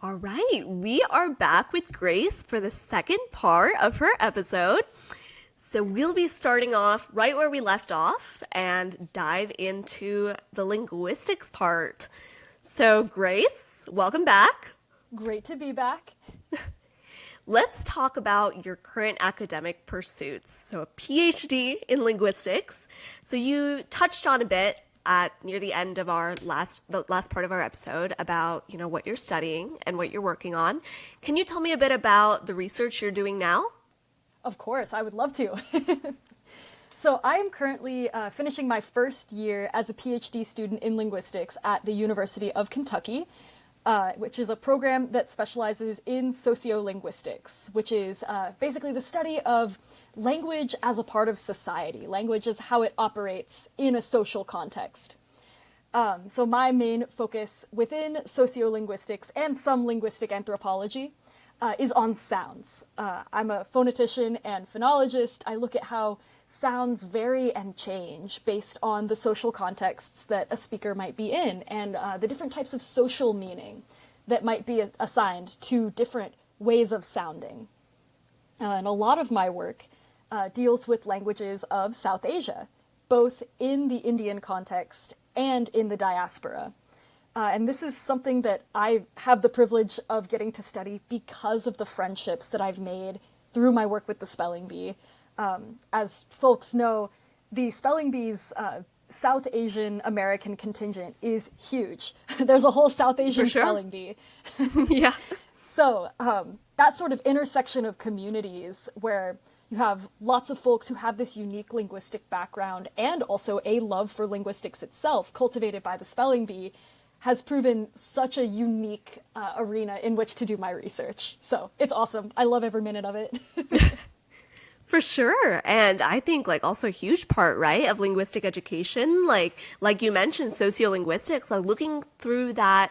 All right, we are back with Grace for the second part of her episode. So we'll be starting off right where we left off and dive into the linguistics part. So Grace, welcome back. Great to be back. Let's talk about your current academic pursuits. So a PhD in linguistics. So you touched on a bit at near the end of the last part of our episode about, what you're studying and what you're working on. Can you tell me a bit about the research you're doing now? Of course, I would love to. So I am currently finishing my first year as a PhD student in linguistics at the University of Kentucky, which is a program that specializes in sociolinguistics, which is basically the study of language as a part of society. Language is how it operates in a social context. So my main focus within sociolinguistics and some linguistic anthropology is on sounds. I'm a phonetician and phonologist. I look at how sounds vary and change based on the social contexts that a speaker might be in and the different types of social meaning that might be assigned to different ways of sounding. And a lot of my work deals with languages of South Asia, both in the Indian context and in the diaspora. And this is something that I have the privilege of getting to study because of the friendships that I've made through my work with the Spelling Bee. As folks know, the Spelling Bee's South Asian American contingent is huge. There's a whole South Asian For sure. Spelling Bee. Yeah. So that sort of intersection of communities where you have lots of folks who have this unique linguistic background and also a love for linguistics itself cultivated by the Spelling Bee has proven such a unique arena in which to do my research. So it's awesome. I love every minute of it. For sure. And I think also a huge part, right, of linguistic education, like you mentioned, sociolinguistics, looking through that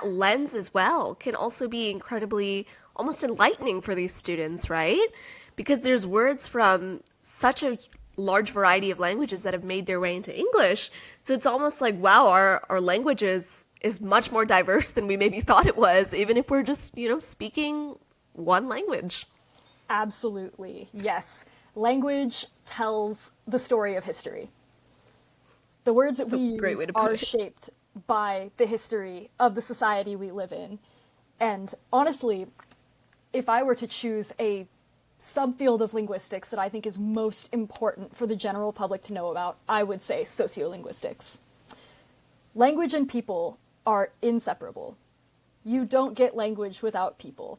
lens as well can also be incredibly almost enlightening for these students, right? Because there's words from such a large variety of languages that have made their way into English. So it's almost like, wow, our language is much more diverse than we maybe thought it was, even if we're just, speaking one language. Absolutely. Yes. Language tells the story of history. The words that we Great way use to put are it. shaped by the history of the society we live in. And honestly, if I were to choose a subfield of linguistics that I think is most important for the general public to know about, I would say sociolinguistics. Language and people are inseparable. You don't get language without people.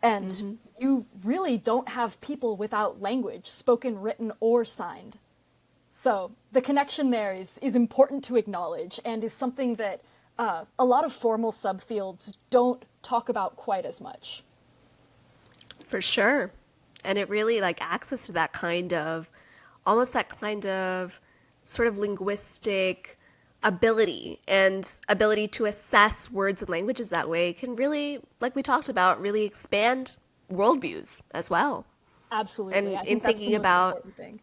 And you really don't have people without language, spoken, written, or signed. So the connection there is important to acknowledge and is something that a lot of formal subfields don't talk about quite as much. For sure. And it really access to that kind of sort of linguistic ability and ability to assess words and languages that way can really, like we talked about, really expand worldviews as well. Absolutely. And I in think that's the thinking most about, important thing.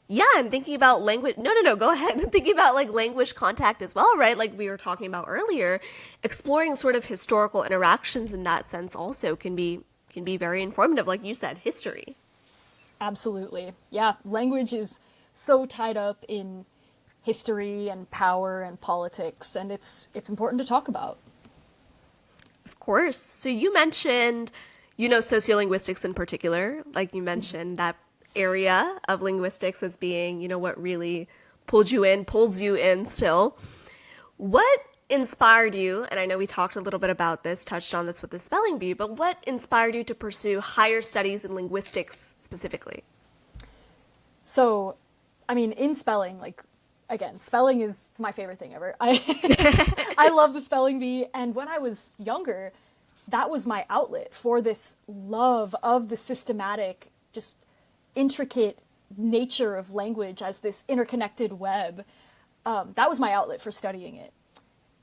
yeah, and thinking about language, no, go ahead. And thinking about language contact as well, right? Like we were talking about earlier, exploring sort of historical interactions in that sense also can be very informative. Like you said, history. Absolutely. Yeah, language is so tied up in history and power and politics, and it's important to talk about. Of course. So you mentioned, sociolinguistics in particular, like you mentioned that area of linguistics as being, what really pulls you in still. What inspired you, and I know we talked a little bit about this, touched on this with the Spelling Bee, but what inspired you to pursue higher studies in linguistics specifically? So, I mean, in spelling, again, spelling is my favorite thing ever. I love the Spelling Bee, and when I was younger, that was my outlet for this love of the systematic, just intricate nature of language as this interconnected web. That was my outlet for studying it.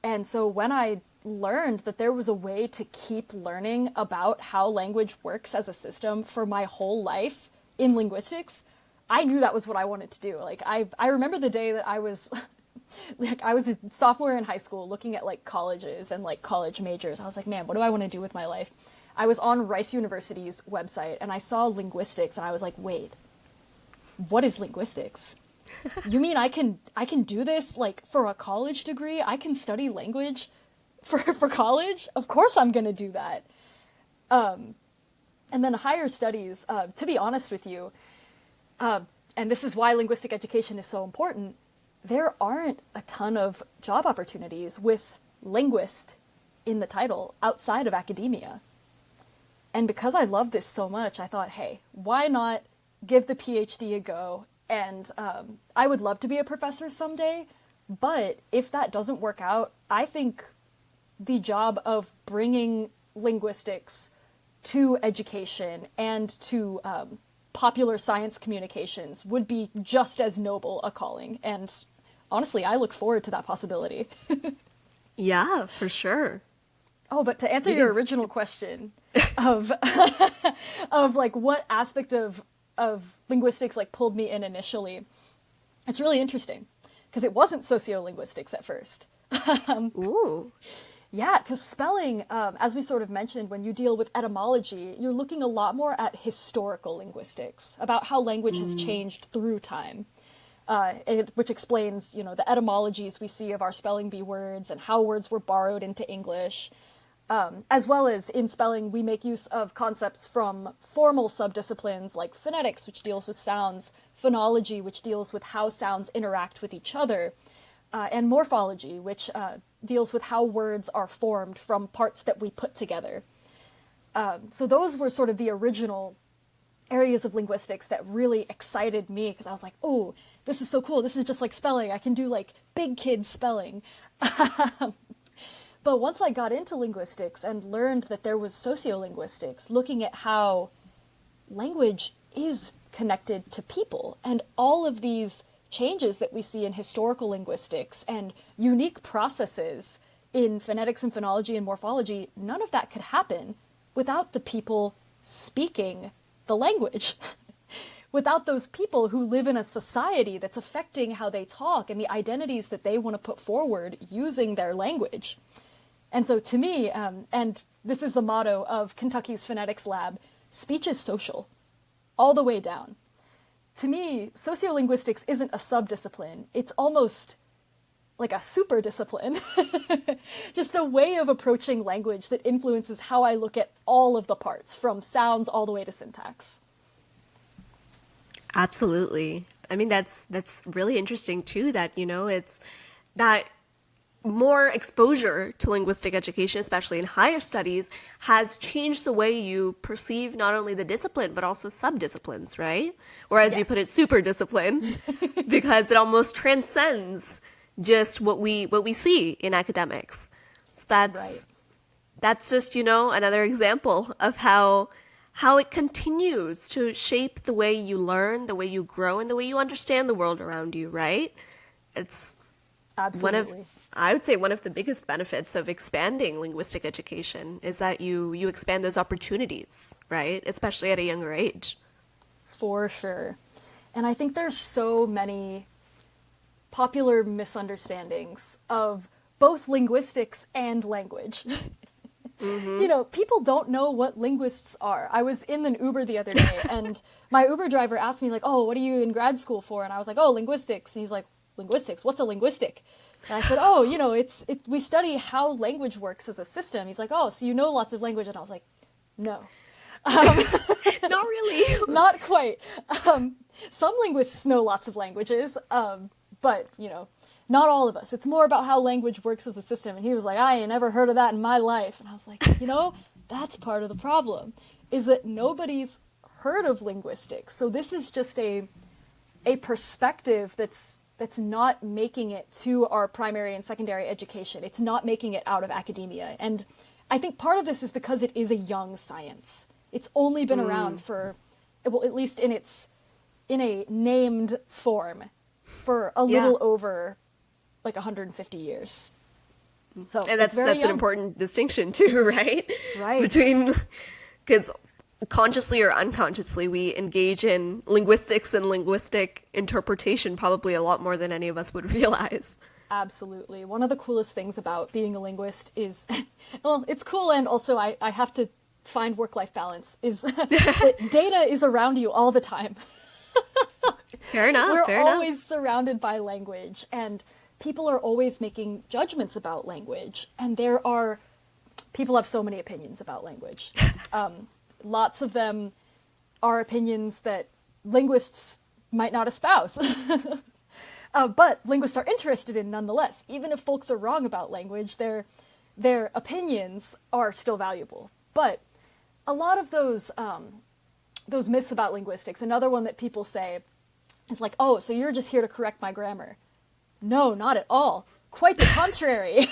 And so when I learned that there was a way to keep learning about how language works as a system for my whole life in linguistics, I knew that was what I wanted to do. I remember the day that I was Like I was a sophomore in high school looking at like colleges and like college majors. I was like, man, what do I want to do with my life? I was on Rice University's website and I saw linguistics and I was like, wait, what is linguistics? You mean I can do this like for a college degree? I can study language for college? Of course I'm gonna do that. And then higher studies, to be honest with you, and this is why linguistic education is so important, there aren't a ton of job opportunities with linguist in the title outside of academia. And because I love this so much, I thought, hey, why not give the PhD a go? And I would love to be a professor someday, but if that doesn't work out, I think the job of bringing linguistics to education and to popular science communications would be just as noble a calling. And honestly, I look forward to that possibility. Yeah, for sure. Oh, but to answer It your is. original question of of like what aspect of linguistics like pulled me in initially, it's really interesting because it wasn't sociolinguistics at first. Ooh. Yeah, because spelling, as we sort of mentioned, when you deal with etymology, you're looking a lot more at historical linguistics, about how language has changed through time, which explains, you know, the etymologies we see of our spelling bee words and how words were borrowed into English. As well as in spelling, we make use of concepts from formal subdisciplines like phonetics, which deals with sounds, phonology, which deals with how sounds interact with each other, and morphology, which deals with how words are formed from parts that we put together. So those were sort of the original areas of linguistics that really excited me because I was like, oh, this is so cool. This is just like spelling. I can do like big kid spelling. But once I got into linguistics and learned that there was sociolinguistics, looking at how language is connected to people and all of these changes that we see in historical linguistics and unique processes in phonetics and phonology and morphology, none of that could happen without the people speaking the language. Without those people who live in a society that's affecting how they talk and the identities that they want to put forward using their language. And so to me, and this is the motto of Kentucky's Phonetics Lab, speech is social, all the way down. To me, sociolinguistics isn't a subdiscipline. It's almost like a super discipline. Just a way of approaching language that influences how I look at all of the parts, from sounds all the way to syntax. Absolutely. I mean, that's really interesting too, that, you know, it's that more exposure to linguistic education, especially in higher studies, has changed the way you perceive not only the discipline, but also subdisciplines, right? Or as you put it, Yes. super discipline, because it almost transcends just what we see in academics. So Right. that's just, you know, another example of how it continues to shape the way you learn, the way you grow, and the way you understand the world around you, right? It's one of, Absolutely. I would say, one of the biggest benefits of expanding linguistic education is that you expand those opportunities, right? Especially at a younger age. For sure. And I think there's so many popular misunderstandings of both linguistics and language. You know, people don't know what linguists are. I was in an Uber the other day, and my Uber driver asked me, like, oh, what are you in grad school for? And I was like, oh, linguistics. And he's like, linguistics? What's a linguistic? And I said, oh, you know, we study how language works as a system. He's like, oh, so you know lots of language. And I was like, no. Not really. Not quite. Some linguists know lots of languages, but, you know, not all of us. It's more about how language works as a system. And he was like, I ain't never heard of that in my life. And I was like, you know, that's part of the problem, is that nobody's heard of linguistics. So this is just a perspective that's not making it to our primary and secondary education. It's not making it out of academia. And I think part of this is because it is a young science. It's only been around for, well, at least in a named form, for a Yeah. little over like 150 years. So And it's very that's an young. important distinction too, right? Right. Between, because consciously or unconsciously, we engage in linguistics and linguistic interpretation probably a lot more than any of us would realize. Absolutely. One of the coolest things about being a linguist is, well, it's cool and also I have to find work-life balance, is that data is around you all the time. Fair enough, We're fair enough. always surrounded by language, and people are always making judgments about language, and people have so many opinions about language. Lots of them are opinions that linguists might not espouse. But linguists are interested in nonetheless. Even if folks are wrong about language, their opinions are still valuable. But a lot of those myths about linguistics, another one that people say is like, oh, so you're just here to correct my grammar. No, not at all. Quite the contrary.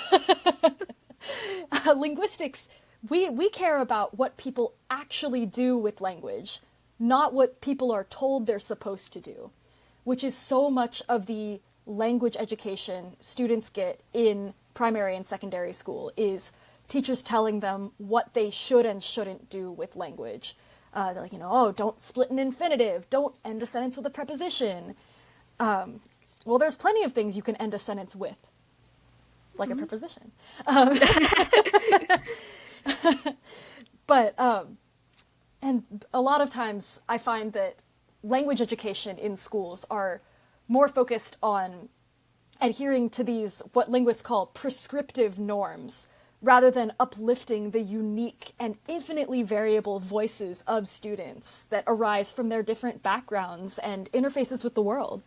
Linguistics, we care about what people actually do with language, not what people are told they're supposed to do, which is so much of the language education students get in primary and secondary school, is teachers telling them what they should and shouldn't do with language. They're like, oh, don't split an infinitive, don't end a sentence with a preposition. Well, there's plenty of things you can end a sentence with, like a preposition. But, and a lot of times I find that language education in schools are more focused on adhering to these, what linguists call prescriptive norms, rather than uplifting the unique and infinitely variable voices of students that arise from their different backgrounds and interfaces with the world.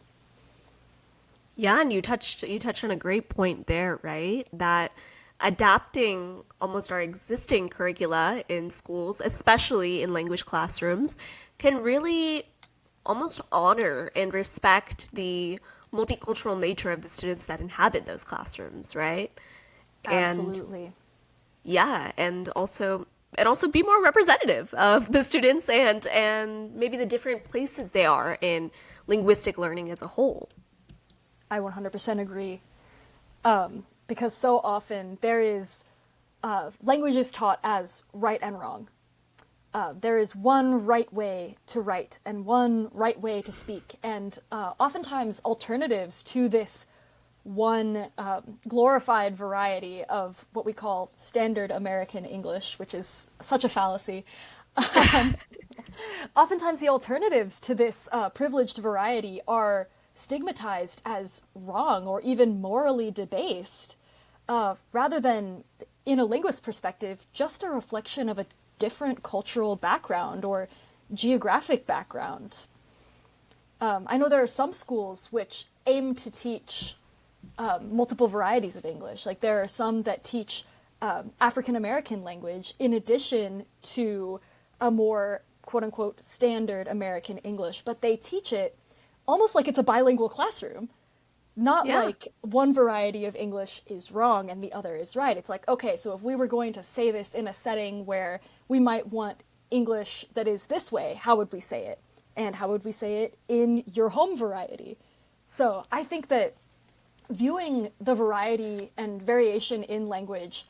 Yeah, and you touched on a great point there, right? That adapting almost our existing curricula in schools, especially in language classrooms, can really almost honor and respect the multicultural nature of the students that inhabit those classrooms, right? And Absolutely. yeah, and also be more representative of the students and maybe the different places they are in linguistic learning as a whole. I 100% agree. Because so often there is language is taught as right and wrong. There is one right way to write and one right way to speak, and oftentimes alternatives to this one glorified variety of what we call standard American English, which is such a fallacy. Oftentimes the alternatives to this privileged variety are stigmatized as wrong or even morally debased, rather than, in a linguist perspective, just a reflection of a different cultural background or geographic background. I know there are some schools which aim to teach multiple varieties of English. Like there are some that teach African American language in addition to a more quote unquote standard American English, but they teach it almost like it's a bilingual classroom. Not Yeah. like one variety of English is wrong and the other is right. It's like, okay, so if we were going to say this in a setting where we might want English that is this way, how would we say it? And how would we say it in your home variety? So I think that viewing the variety and variation in language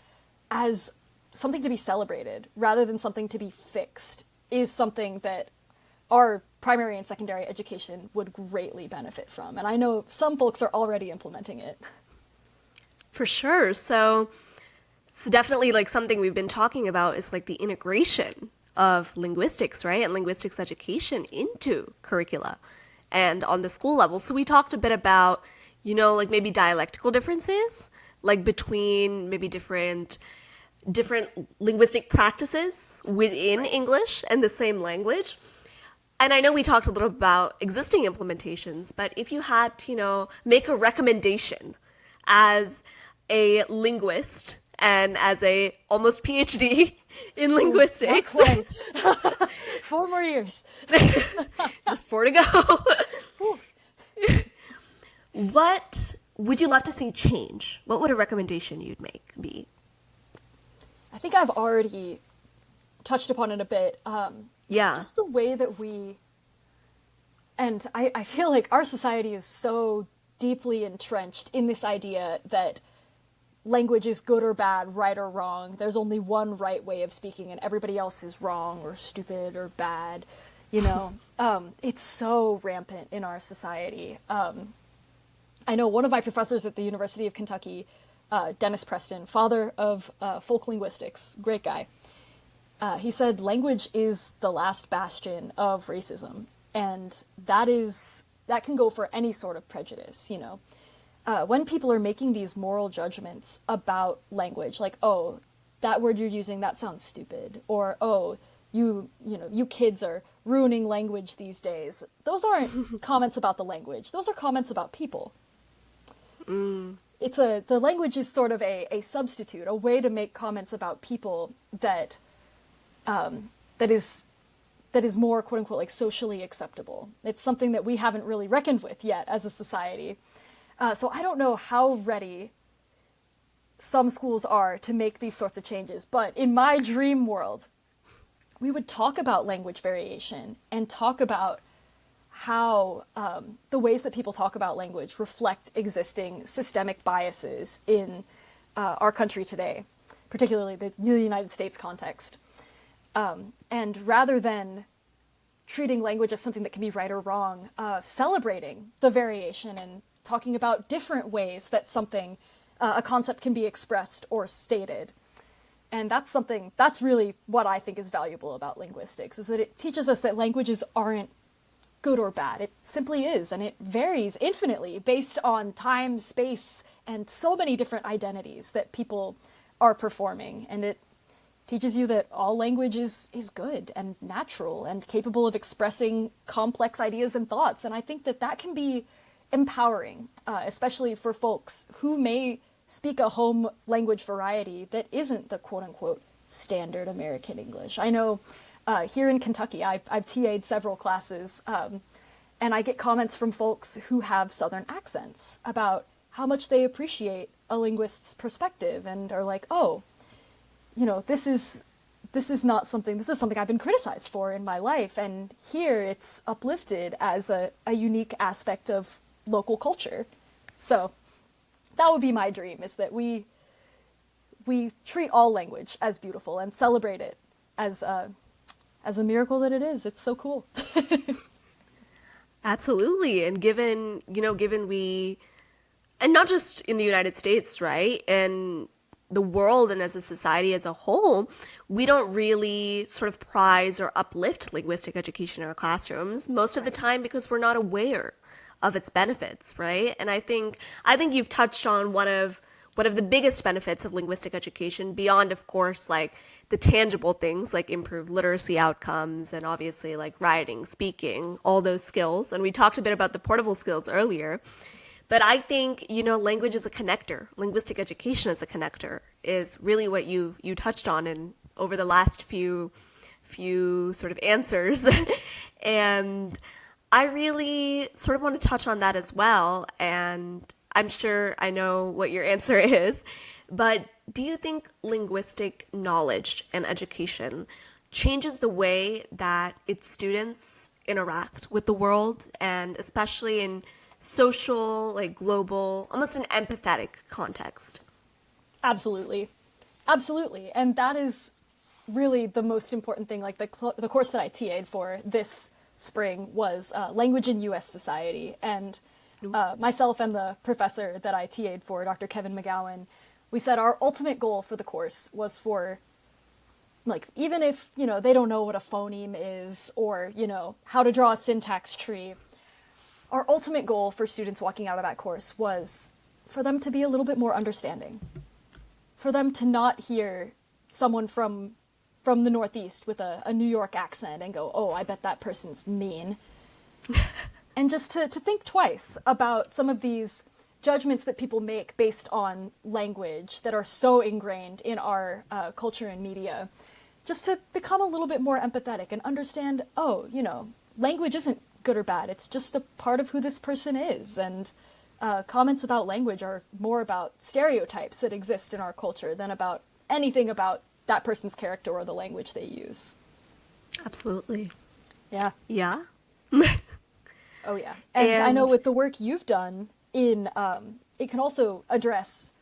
as something to be celebrated rather than something to be fixed is something that our primary and secondary education would greatly benefit from. And I know some folks are already implementing it. For sure. So definitely like something we've been talking about is like the integration of linguistics, right? And linguistics education into curricula and on the school level. So we talked a bit about, like maybe dialectical differences, like between maybe different linguistic practices within English and the same language. And I know we talked a little about existing implementations, but if you had to, make a recommendation as a linguist and as a almost PhD in linguistics, Not quite. 4 more years. just 4 to go, what would you love to see change? What would a recommendation you'd make be? I think I've already touched upon it a bit. Yeah. Just the way that and I feel like our society is so deeply entrenched in this idea that language is good or bad, right or wrong. There's only one right way of speaking and everybody else is wrong or stupid or bad, It's so rampant in our society. I know one of my professors at the University of Kentucky, Dennis Preston, father of folk linguistics, great guy. He said language is the last bastion of racism, and that can go for any sort of prejudice. When people are making these moral judgments about language, like, oh, that word you're using, that sounds stupid, or oh, you kids are ruining language these days. Those aren't comments about the language. Those are comments about people. The language is sort of a substitute, a way to make comments about people that is more quote unquote like socially acceptable. It's something that we haven't really reckoned with yet as a society. So I don't know how ready some schools are to make these sorts of changes, but in my dream world, we would talk about language variation and talk about how the ways that people talk about language reflect existing systemic biases in our country today, particularly the United States context. And rather than treating language as something that can be right or wrong, celebrating the variation and talking about different ways that a concept can be expressed or stated. And that's really what I think is valuable about linguistics, is that it teaches us that languages aren't good or bad. It simply is, and it varies infinitely based on time, space, and so many different identities that people are performing. And it teaches you that all language is good and natural and capable of expressing complex ideas and thoughts. And I think that can be empowering, especially for folks who may speak a home language variety that isn't the quote-unquote standard American English. I know here in Kentucky, I've TA'd several classes, and I get comments from folks who have Southern accents about how much they appreciate a linguist's perspective and are like, oh, this is something I've been criticized for in my life, and here it's uplifted as a unique aspect of local culture. So that would be my dream, is that we treat all language as beautiful and celebrate it as a miracle that it is. It's so cool. Absolutely. And given we, and not just in the United States, right? And the world and as a society as a whole, we don't really sort of prize or uplift linguistic education in our classrooms most of the time because we're not aware of its benefits, right? And I think you've touched on one of the biggest benefits of linguistic education, beyond, of course, like the tangible things like improved literacy outcomes and obviously like writing, speaking, all those skills. And we talked a bit about the portable skills earlier. But I think, language is a connector. Linguistic education as a connector is really what you touched on in over the last few sort of answers. And I really sort of want to touch on that as well. And I'm sure I know what your answer is. But do you think linguistic knowledge and education changes the way that its students interact with the world, and especially in social, like global, almost an empathetic context? Absolutely. Absolutely. And that is really the most important thing. Like the course that I TA'd for this spring was Language in U.S. Society. And myself and the professor that I TA'd for, Dr. Kevin McGowan, we said our ultimate goal for the course was for, like, even if, they don't know what a phoneme is or, how to draw a syntax tree, our ultimate goal for students walking out of that course was for them to be a little bit more understanding, for them to not hear someone from the Northeast with a New York accent and go, oh, I bet that person's mean. And just to think twice about some of these judgments that people make based on language that are so ingrained in our culture and media, just to become a little bit more empathetic and understand, oh, language isn't good or bad. It's just a part of who this person is. And comments about language are more about stereotypes that exist in our culture than about anything about that person's character or the language they use. Absolutely. Yeah. Yeah. Oh, yeah. And I know with the work you've done it can also address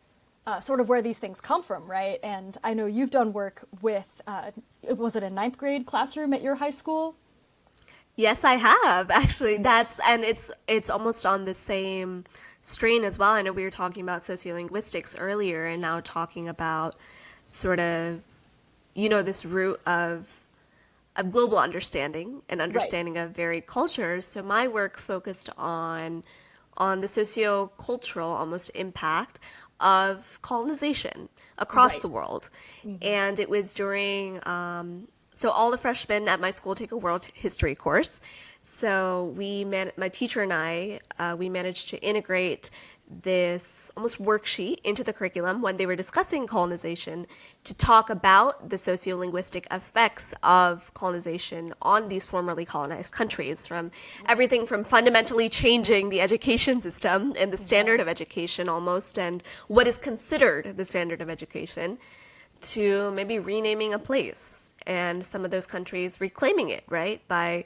sort of where these things come from, right? And I know you've done work with, was it a ninth grade classroom at your high school? Yes, I have actually. Yes. And it's almost on the same strain as well. I know we were talking about sociolinguistics earlier, and now talking about sort of this root of global understanding and Right. understanding of varied cultures. So my work focused on the sociocultural almost impact of colonization across the Right. world. Hmm. And it was during, so all the freshmen at my school take a world history course. So my teacher and I, we managed to integrate this almost worksheet into the curriculum when they were discussing colonization to talk about the sociolinguistic effects of colonization on these formerly colonized countries, from everything from fundamentally changing the education system and the standard Right. of education almost, and what is considered the standard of education, to maybe renaming a place and some of those countries reclaiming it, right? By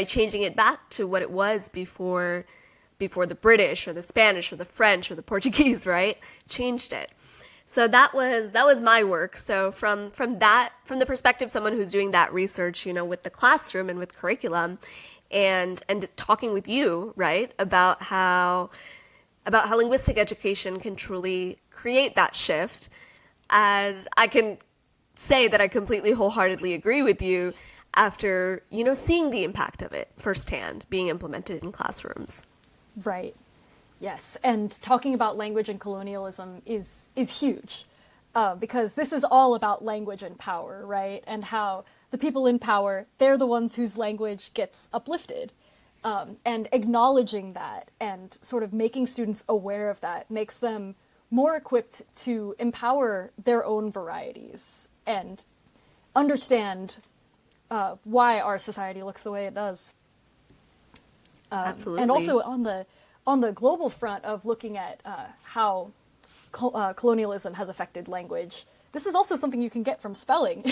changing it back to what it was before the British or the Spanish or the French or the Portuguese, right? Changed it. So that was my work. So from the perspective of someone who's doing that research, with the classroom and with curriculum, and talking with you, right, about how linguistic education can truly create that shift, as I can say that I completely wholeheartedly agree with you after, seeing the impact of it firsthand being implemented in classrooms. Right. Yes, and talking about language and colonialism is huge, because this is all about language and power, right? And how the people in power, they're the ones whose language gets uplifted. And acknowledging that and sort of making students aware of that makes them more equipped to empower their own varieties and understand why our society looks the way it does. And Absolutely. also on the global front of looking at how colonialism has affected language, this is also something you can get from spelling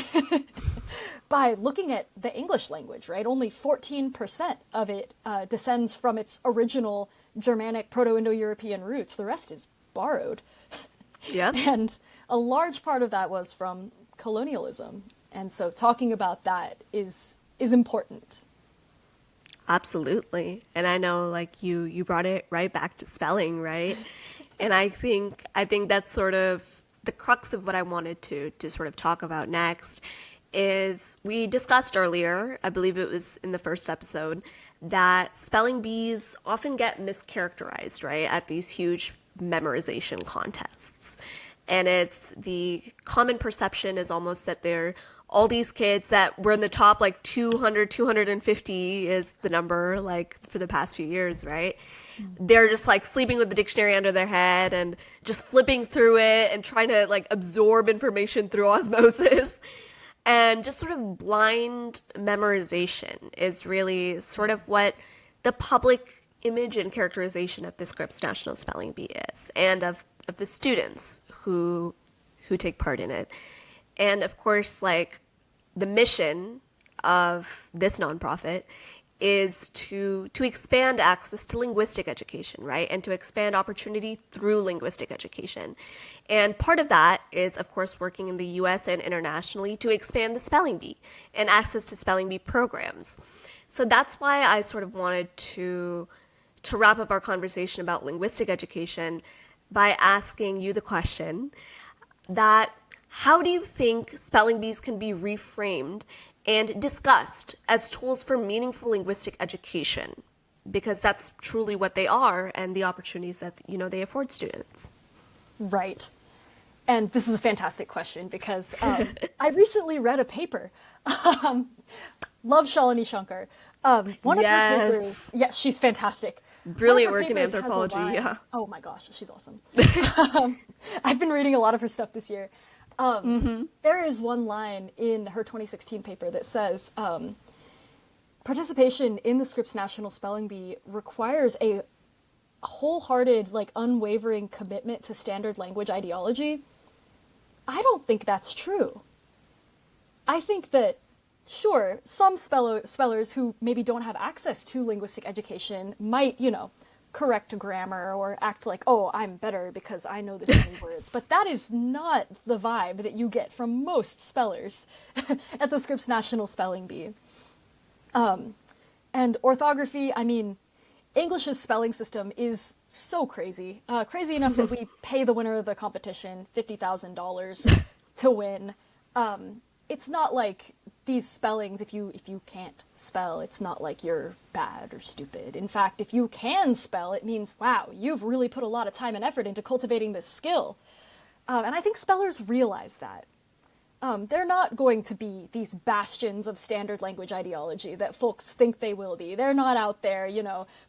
by looking at the English language, right? Only 14% of it descends from its original Germanic Proto-Indo-European roots. The rest is borrowed. Yep. And a large part of that was from colonialism. And so talking about that is important. Absolutely. And I know, like, you brought it right back to spelling, right? And I think that's sort of the crux of what I wanted to sort of talk about next. Is we discussed earlier, I believe it was in the first episode, that spelling bees often get mischaracterized, right, at these huge memorization contests. And it's the common perception is almost that they're all these kids that were in the top like 200, 250 is the number, like, for the past few years, right? They're just like sleeping with the dictionary under their head and just flipping through it and trying to like absorb information through osmosis. And just sort of blind memorization is really sort of what the public image and characterization of the Scripps National Spelling Bee is, and of the students who take part in it. And of course, like, the mission of this nonprofit is to expand access to linguistic education, right? And to expand opportunity through linguistic education. And part of that is, of course, working in the US and internationally to expand the spelling bee and access to spelling bee programs. So that's why I sort of wanted to wrap up our conversation about linguistic education by asking you the question that how do you think spelling bees can be reframed and discussed as tools for meaningful linguistic education? Because that's truly what they are, and the opportunities that they afford students. Right. And this is a fantastic question because I recently read a paper. Um, Love Shalini Shankar. One of her papers, Yes. yes, she's fantastic. One of Brilliant her work in papers has a anthropology, line. yeah. Oh my gosh, she's awesome. I've been reading a lot of her stuff this year. There is one line in her 2016 paper that says participation in the Scripps National Spelling Bee requires a wholehearted, like unwavering commitment to standard language ideology. I don't think that's true. I think that, sure, some spellers who maybe don't have access to linguistic education might, correct grammar or act like, oh, I'm better because I know this many words. But that is not the vibe that you get from most spellers at the Scripps National Spelling Bee. And orthography, I mean, English's spelling system is so crazy. Crazy enough that we pay the winner of the competition $50,000 to win. It's not like these spellings, if you can't spell, it's not like you're bad or stupid. In fact, if you can spell, it means, wow, you've really put a lot of time and effort into cultivating this skill. And I think spellers realize that. They're not going to be these bastions of standard language ideology that folks think they will be. They're not out there,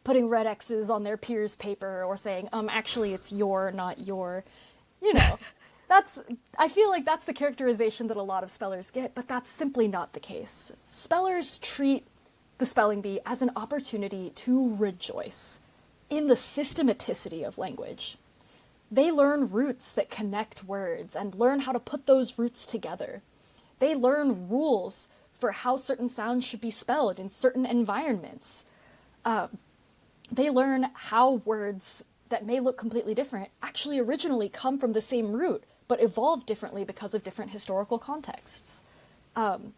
putting red X's on their peers' paper or saying, actually it's your, not your, you know. I feel like that's the characterization that a lot of spellers get, but that's simply not the case. Spellers treat the spelling bee as an opportunity to rejoice in the systematicity of language. They learn roots that connect words and learn how to put those roots together. They learn rules for how certain sounds should be spelled in certain environments. They learn how words that may look completely different actually originally come from the same root, but evolved differently because of different historical contexts.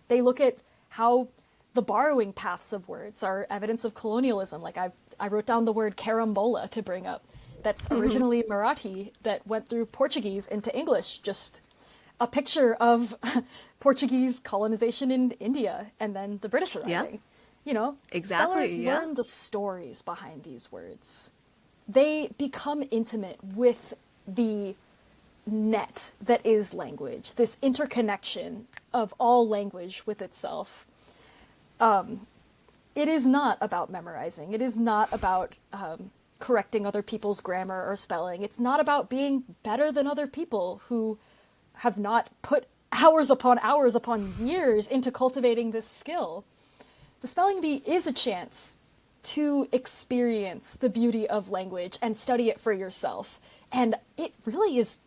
They look at how the borrowing paths of words are evidence of colonialism. Like I wrote down the word carambola to bring up. That's originally Marathi that went through Portuguese into English, just a picture of Portuguese colonization in India and then the British arriving. Exactly, Spellers learn the stories behind these words. They become intimate with the net that is language, this interconnection of all language with itself. It is not about memorizing. It is not about correcting other people's grammar or spelling. It's not about being better than other people who have not put hours upon years into cultivating this skill. The spelling bee is a chance to experience the beauty of language and study it for yourself. And it really is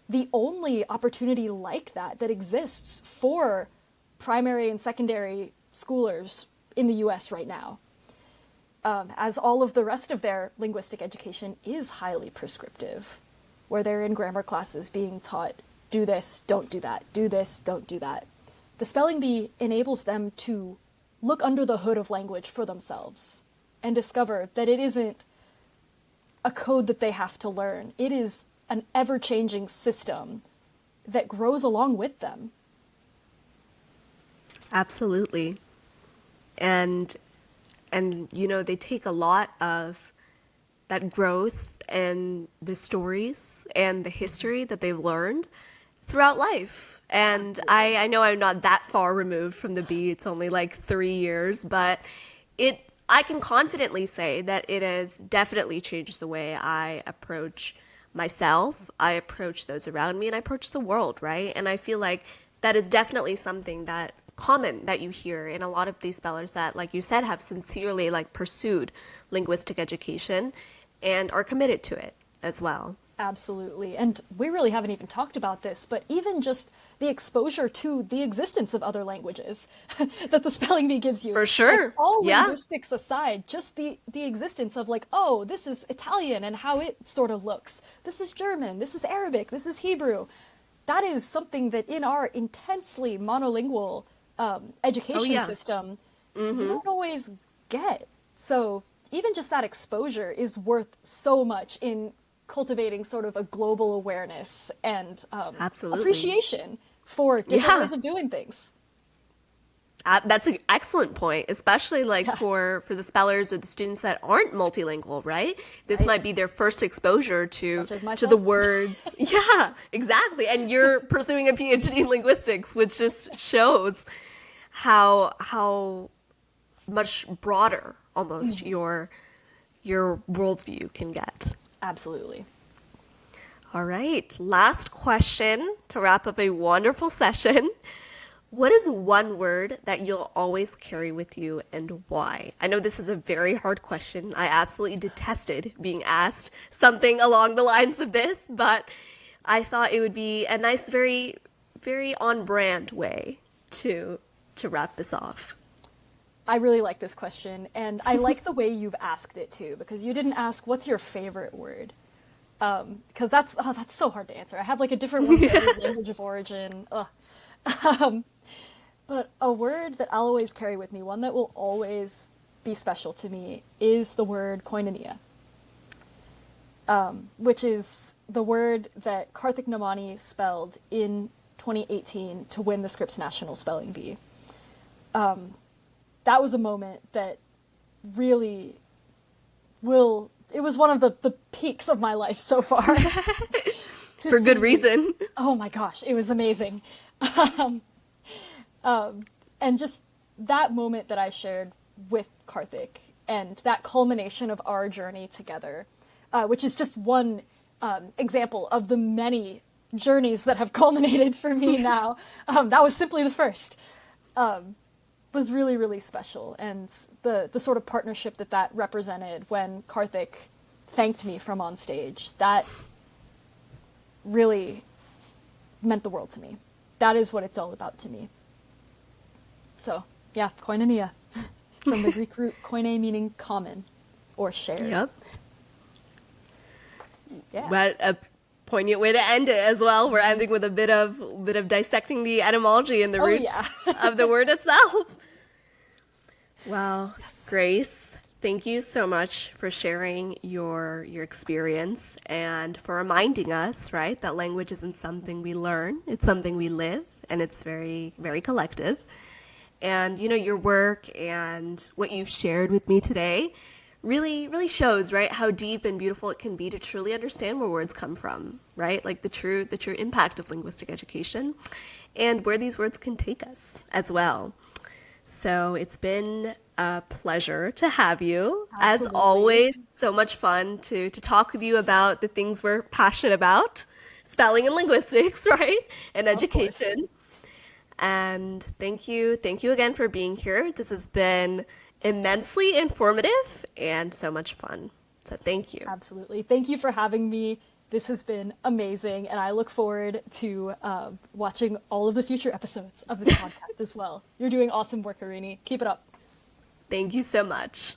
the only opportunity like that that exists for primary and secondary schoolers in the US right now. As all of the rest of their linguistic education is highly prescriptive, where they're in grammar classes being taught, do this, don't do that, do this, don't do that. The spelling bee enables them to look under the hood of language for themselves and discover that it isn't a code that they have to learn. It is an ever-changing system that grows along with them. Absolutely. And they take a lot of that growth and the stories and the history that they've learned throughout life. And I know I'm not that far removed from the bee. It's only like 3 years, but I can confidently say that it has definitely changed the way I approach myself, I approach those around me, and I approach the world, right? And I feel like that is definitely something that common that you hear in a lot of these spellers that, like you said, have sincerely pursued linguistic education and are committed to it as well. Absolutely. And we really haven't even talked about this, but even just the exposure to the existence of other languages that the spelling bee gives you. For sure. All Yeah. linguistics aside, just the existence of oh, this is Italian and how it sort of looks. This is German, this is Arabic, this is Hebrew. That is something that in our intensely monolingual education system, you don't always get. So even just that exposure is worth so much in cultivating sort of a global awareness and appreciation for different ways of doing things. That's an excellent point, especially for the spellers or the students that aren't multilingual, right? This might be their first exposure to the words. Yeah, exactly. And you're pursuing a PhD in linguistics, which just shows how much broader almost your worldview can get. Absolutely. All right, last question to wrap up a wonderful session. What is one word that you'll always carry with you and why? I know this is a very hard question. I absolutely detested being asked something along the lines of this, but I thought it would be a nice, very, very on-brand way to wrap this off. I really like this question, and I like the way you've asked it too, because you didn't ask what's your favorite word. Because that's so hard to answer. I have a different one for every language of origin. But a word that I'll always carry with me, one that will always be special to me is the word koinonia, which is the word that Karthik Namani spelled in 2018 to win the Scripps National Spelling Bee. That was a moment that really it was one of the peaks of my life so far. For good reason. Oh my gosh, it was amazing. And just that moment that I shared with Karthik and that culmination of our journey together, which is just one example of the many journeys that have culminated for me now. That was simply the first. Was really, really special. And the sort of partnership that represented when Karthik thanked me from on stage, that really meant the world to me. That is what it's all about to me. So, yeah, koinonia, from the Greek root koine, meaning common or shared. Yep. Yeah. What a poignant way to end it as well. We're ending with a bit of dissecting the etymology and the roots of the word itself. Well, yes. Grace, thank you so much for sharing your experience and for reminding us, right, that language isn't something we learn, it's something we live, and it's very, very collective. And, you know, your work and what you've shared with me today really, really shows, right, how deep and beautiful it can be to truly understand where words come from, right? Like the true impact of linguistic education and where these words can take us as well. So it's been a pleasure to have you. Absolutely. As always, so much fun to talk with you about the things we're passionate about, spelling and linguistics, right? And education. And thank you again for being here. This has been immensely informative and so much fun. So thank you. Absolutely. Thank you for having me. This has been amazing, and I look forward to watching all of the future episodes of this podcast as well. You're doing awesome work, Irini. Keep it up. Thank you so much.